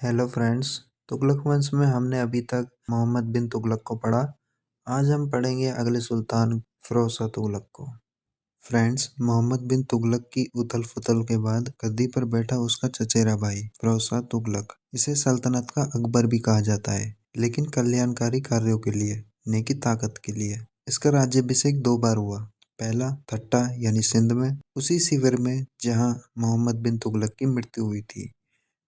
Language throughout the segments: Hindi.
Hello friends. तुगलक वंश में हमने अभी तक मोहम्मद बिन तुगलक को पढ़ा। आज हम पढ़ेंगे अगले सुल्तान फिरोज शाह तुगलक को। फ्रेंड्स, मोहम्मद बिन तुगलक की उथल पुथल के बाद गद्दी पर बैठा उसका चचेरा भाई फिरोज शाह तुगलक। इसे सल्तनत का अकबर भी कहा जाता है, लेकिन कल्याणकारी कार्यों के लिए, न कि ताकत के लिए। इसका राज्याभिषेक 2 बार हुआ। पहला ठट्टा यानी सिंध में, उसी शिविर में जहां मोहम्मद बिन तुगलक की मृत्यु हुई थी,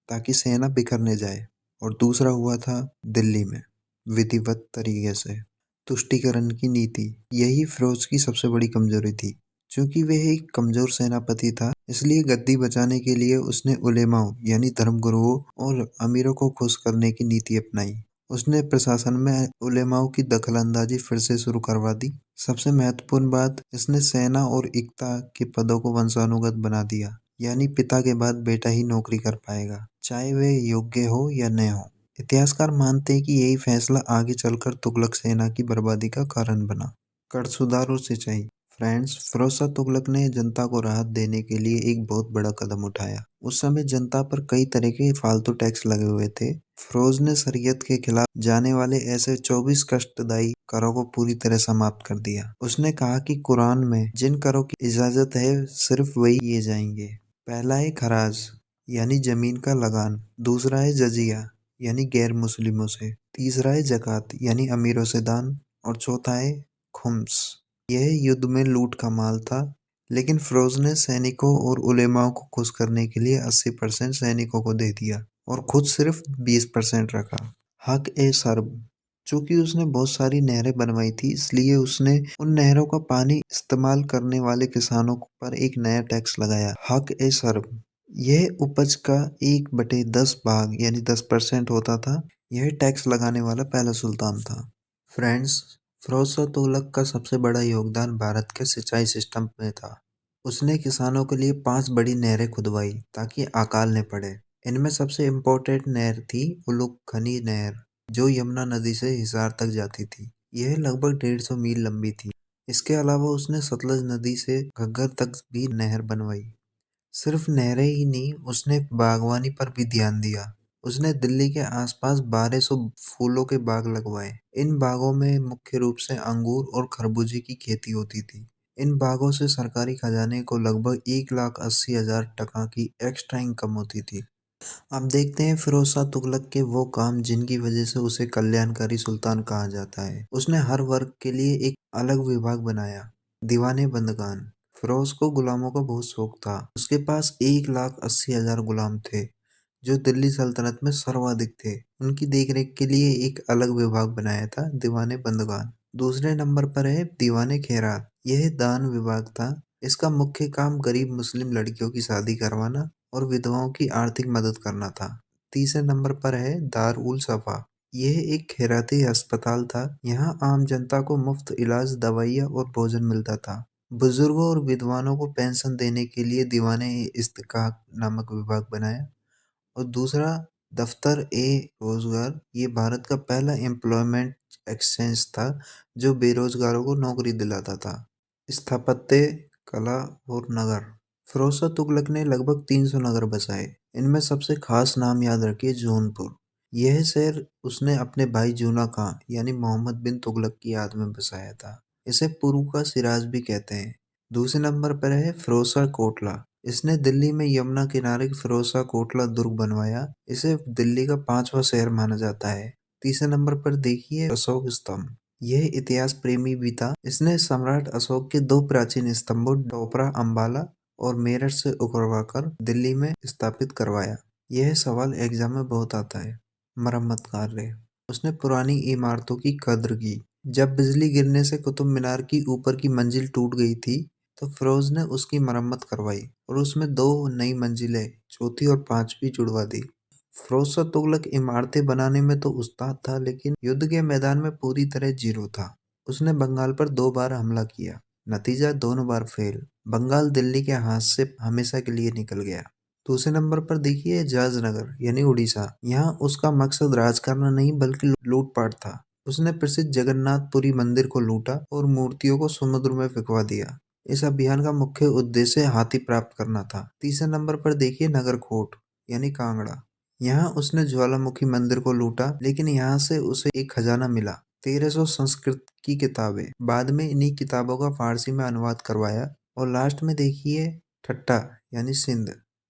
ताकि सेना बिखर न जाए। और दूसरा हुआ था दिल्ली में, विधिवत तरीके से। तुष्टीकरण की नीति, यही फिरोज की सबसे बड़ी कमजोरी थी। क्योंकि वह एक कमजोर सेनापति था, इसलिए गद्दी बचाने के लिए उसने उलेमाओं यानी धर्मगुरुओं और अमीरों को खुश करने की नीति अपनाई। उसने प्रशासन में उलेमाओं की दखलंदाजी फिर से शुरू करवा दी। सबसे महत्वपूर्ण बात, इसने सेना और इक्ता के पदों को वंशानुगत बना दिया, यानी पिता के बाद बेटा ही नौकरी कर पाएगा, चाहे वे योग्य हो या न हो। इतिहासकार मानते हैं कि यही फैसला आगे चलकर तुगलक सेना की बर्बादी का कारण बना। कर सुधार और सिंचाई। फ्रेंड्स, फिरोज शाह तुगलक ने जनता को राहत देने के लिए एक बहुत बड़ा कदम उठाया। उस समय जनता पर कई तरह के फालतू टैक्स लगे हुए थे। फिरोज ने शरीयत के खिलाफ जाने वाले ऐसे 24 कष्टदायी करों को पूरी तरह समाप्त कर दिया। उसने कहा कि कुरान में जिन करों की इजाजत है, सिर्फ वही किए जाएंगे। पहला है खराज यानी जमीन का लगान। दूसरा है जजिया यानी गैर मुस्लिमों से। तीसरा है जक़ात यानी अमीरों से दान। और चौथा है खुम्स। यह युद्ध में लूट का माल था, लेकिन फिरोज ने सैनिकों और उलेमाओं को खुश करने के लिए 80% सैनिकों को दे दिया और खुद सिर्फ 20% रखा। हक ए सर्ब, चूंकि उसने बहुत सारी नहरें बनवाई थी, इसलिए उसने उन नहरों का पानी इस्तेमाल करने वाले किसानों पर एक नया टैक्स लगाया, हक ए सर्ब। यह उपज का 1/10 भाग यानी 10% होता था। यह टैक्स लगाने वाला पहला सुल्तान था। फ्रेंड्स, फिरोज शाह तुगलक का सबसे बड़ा योगदान भारत के सिंचाई सिस्टम में था। उसने किसानों के लिए 5 बड़ी नहरें खुदवाई ताकि अकाल न पड़े। इनमें सबसे इम्पोर्टेंट नहर थी उलुग-खनी नहर, जो यमुना नदी से हिसार तक जाती थी। यह लगभग 150 मील लंबी थी। इसके अलावा उसने सतलज नदी से घग्गर तक भी नहर बनवाई। सिर्फ नहरें ही नहीं, उसने बागवानी पर भी ध्यान दिया। उसने दिल्ली के आसपास 1200 फूलों के बाग लगवाए। इन बागों में मुख्य रूप से अंगूर और खरबूजे की खेती होती थी। इन बागों से सरकारी खजाने को लगभग 1,80,000 टका की एक्स्ट्रा इनकम होती थी। अब देखते हैं फिरोज शाह तुगलक के वो काम जिनकी वजह से उसे कल्याणकारी सुल्तान कहा जाता है। उसने हर वर्ग के लिए एक अलग विभाग बनाया। दीवाने बंदगान। फिरोज को गुलामों का बहुत शौक था। उसके पास 1,80,000 गुलाम थे, जो दिल्ली सल्तनत में सर्वाधिक थे। उनकी देखरेख के लिए एक अलग विभाग बनाया था, दीवाने बंदगान। दूसरे नंबर पर है दीवाने खैरात। यह दान विभाग था। इसका मुख्य काम गरीब मुस्लिम लड़कियों की शादी करवाना और विधवाओं की आर्थिक मदद करना था। तीसरे नंबर पर है दार उल सफा। यह एक खैराती अस्पताल था। यहाँ आम जनता को मुफ्त इलाज, दवाइयाँ और भोजन मिलता था। बुजुर्गों और विधवाओं को पेंशन देने के लिए दीवाने इस्तिकाक नामक विभाग बनाया। और दूसरा दफ्तर ए रोजगार। ये भारत का पहला एम्प्लॉयमेंट एक्सचेंज था, जो बेरोजगारों को नौकरी दिलाता था। स्थापत्य कला और नगर। फिरोज शाह तुगलक ने लगभग 300 नगर बसाए। इनमें सबसे खास नाम याद रखिए जौनपुर। यह शहर उसने अपने भाई जूना खां यानी मोहम्मद बिन तुगलक की याद में बसाया था। इसे पूर्व का सिराज भी कहते हैं। दूसरे नंबर पर है फिरोज शाह कोटला। इसने दिल्ली में यमुना किनारे फिरोज शाह कोटला दुर्ग बनवाया। इसे दिल्ली का 5वां शहर माना जाता है। तीसरे नंबर पर देखिए अशोक स्तंभ। यह इतिहास प्रेमी भी था। इसने सम्राट अशोक के 2 प्राचीन स्तंभों टोपरा अंबाला और मेरठ से उखड़वाकर दिल्ली में स्थापित करवाया। यह सवाल एग्जाम में बहुत आता है। मरम्मत कार्य। उसने पुरानी इमारतों की कद्र की। जब बिजली गिरने से कुतुब मीनार की ऊपर की मंजिल टूट गई थी, तो फिरोज ने उसकी मरम्मत करवाई और उसमें 2 नई मंजिलें, चौथी और पांचवी जुड़वा दी। फिरोज शाह तुगलक इमारतें बनाने में तो उस्ताद था, लेकिन युद्ध के मैदान में पूरी तरह जीरो था। उसने बंगाल पर 2 बार हमला किया, नतीजा दोनों बार फेल। बंगाल दिल्ली के हाथ से हमेशा के लिए निकल गया। दूसरे नंबर पर देखिए जाजनगर यानी उड़ीसा। यहाँ उसका मकसद राज करना नहीं बल्कि लूटपाट था। उसने प्रसिद्ध जगन्नाथपुरी मंदिर को लूटा और मूर्तियों को समुद्र में फेंकवा दिया। इस अभियान का मुख्य उद्देश्य हाथी प्राप्त करना था। तीसरे नंबर पर देखिए नगरकोट यानी कांगड़ा। यहाँ उसने ज्वालामुखी मंदिर को लूटा, लेकिन यहाँ से उसे एक खजाना मिला, 1300 संस्कृत की किताबें। बाद में इन्हीं किताबों का फारसी में अनुवाद करवाया। और लास्ट में देखिए ठट्टा यानी सिंध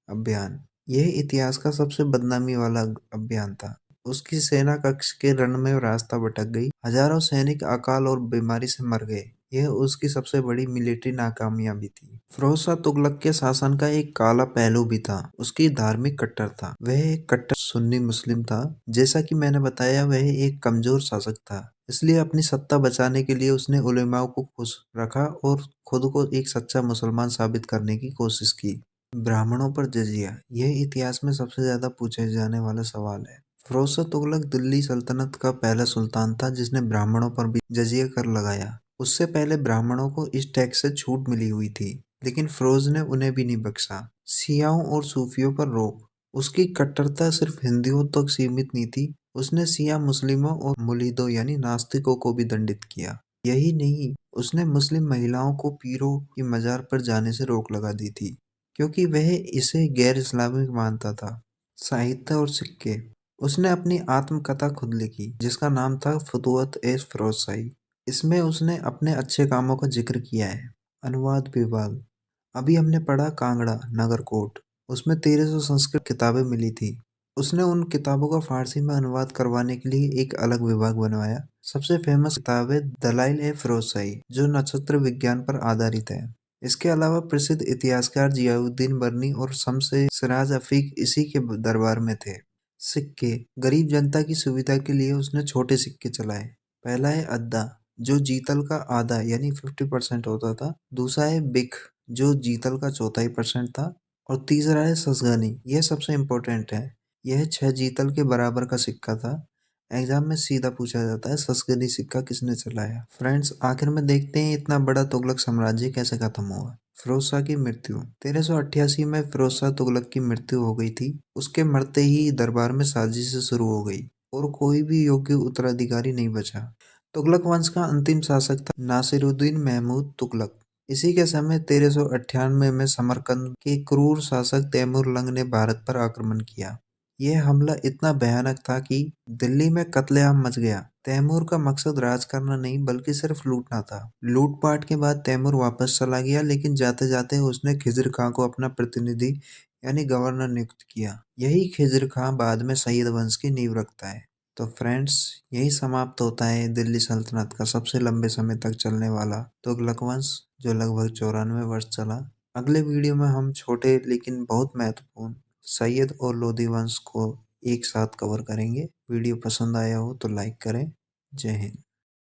अभियान। यह इतिहास का सबसे बदनामी वाला अभियान था। उसकी सेना कक्ष के रण में रास्ता भटक गई, हजारों सैनिक अकाल और बीमारी से मर गए। यह उसकी सबसे बड़ी मिलिट्री नाकामयाबी थी। फिरोज शाह तुगलक के शासन का एक काला पहलू भी था, उसकी धार्मिक कट्टरता। वह एक कट्टर सुन्नी मुस्लिम था। जैसा कि मैंने बताया, वह एक कमजोर शासक था, इसलिए अपनी सत्ता बचाने के लिए उसने उलेमाओं को खुश रखा और खुद को एक सच्चा मुसलमान साबित करने की कोशिश की। ब्राह्मणों पर जजिया, यह इतिहास में सबसे ज्यादा पूछे जाने वाला सवाल है। फिरोज शाह तुगलक दिल्ली सल्तनत का पहला सुल्तान था जिसने ब्राह्मणों पर भी जजिया कर लगाया। उससे पहले ब्राह्मणों को इस टैक्स से छूट मिली हुई थी, लेकिन फिरोज ने उन्हें भी नहीं बख्शा। शियाओं और सूफियों पर रोक, उसकी कट्टरता सिर्फ हिंदुओं तक सीमित नहीं थी, उसने शिया मुस्लिमों और मुलीदों यानी नास्तिकों को भी दंडित किया। यही नहीं, उसने मुस्लिम महिलाओं को पीरों की मजार पर जाने से रोक लगा दी थी, क्योंकि वह इसे गैर इस्लामिक मानता था। साहित्य और सिक्के, उसने अपनी आत्मकथा खुद लिखी जिसका नाम था फुतुवत ए फिरोजशाही। इसमें उसने अपने अच्छे कामों का जिक्र किया है। अनुवाद विभाग, अभी हमने पढ़ा कांगड़ा नगरकोट, उसमें 1300 संस्कृत किताबें मिली थी। उसने उन किताबों का फारसी में अनुवाद करवाने के लिए एक अलग विभाग बनवाया। सबसे फेमस किताब है दलाइल ए फिरोजशाही, जो नक्षत्र विज्ञान पर आधारित है। इसके अलावा प्रसिद्ध इतिहासकार जियाउद्दीन बर्नी और शम्स-ए सिराज अफीक इसी के दरबार में थे। सिक्के, गरीब जनता की सुविधा के लिए उसने छोटे सिक्के चलाए। पहला है अद्दा, जो जीतल का आधा यानी 50% होता था। दूसरा है बिख, जो जीतल का चौथाई परसेंट था। और तीसरा है ससगनी, यह सबसे इम्पोर्टेंट है। यह 6 जीतल के बराबर का सिक्का था। एग्जाम में सीधा पूछा जाता है ससगनी सिक्का किसने चलाया। फ्रेंड्स, आखिर में देखते हैं इतना बड़ा तुगलक साम्राज्य कैसे खत्म हुआ। फिरोज शाह की मृत्यु, 1388 में फिरोज शाह तुगलक की मृत्यु हो गई थी। उसके मरते ही दरबार में साजिश शुरू हो गई और कोई भी योग्य उत्तराधिकारी नहीं बचा। तुगलक वंश का अंतिम शासक था नासिरुद्दीन महमूद तुगलक। इसी के समय 1398 में समरकंद के क्रूर शासक तैमूर लंग ने भारत पर आक्रमण किया। यह हमला इतना भयानक था कि दिल्ली में कत्लेआम मच गया। तैमूर का मकसद राज करना नहीं बल्कि सिर्फ लूटना था। लूटपाट के बाद तैमूर वापस चला गया, लेकिन जाते जाते उसने खिज़र खां को अपना प्रतिनिधि यानी गवर्नर नियुक्त किया। यही खिज़र खां बाद में सैयद वंश की नींव रखता है। तो फ्रेंड्स, यही समाप्त होता है दिल्ली सल्तनत का सबसे लंबे समय तक चलने वाला तुगलक वंश, जो लगभग 94 वर्ष चला। अगले वीडियो में हम छोटे लेकिन बहुत महत्वपूर्ण सैयद और लोधी वंश को एक साथ कवर करेंगे। वीडियो पसंद आया हो तो लाइक करें। जय हिंद।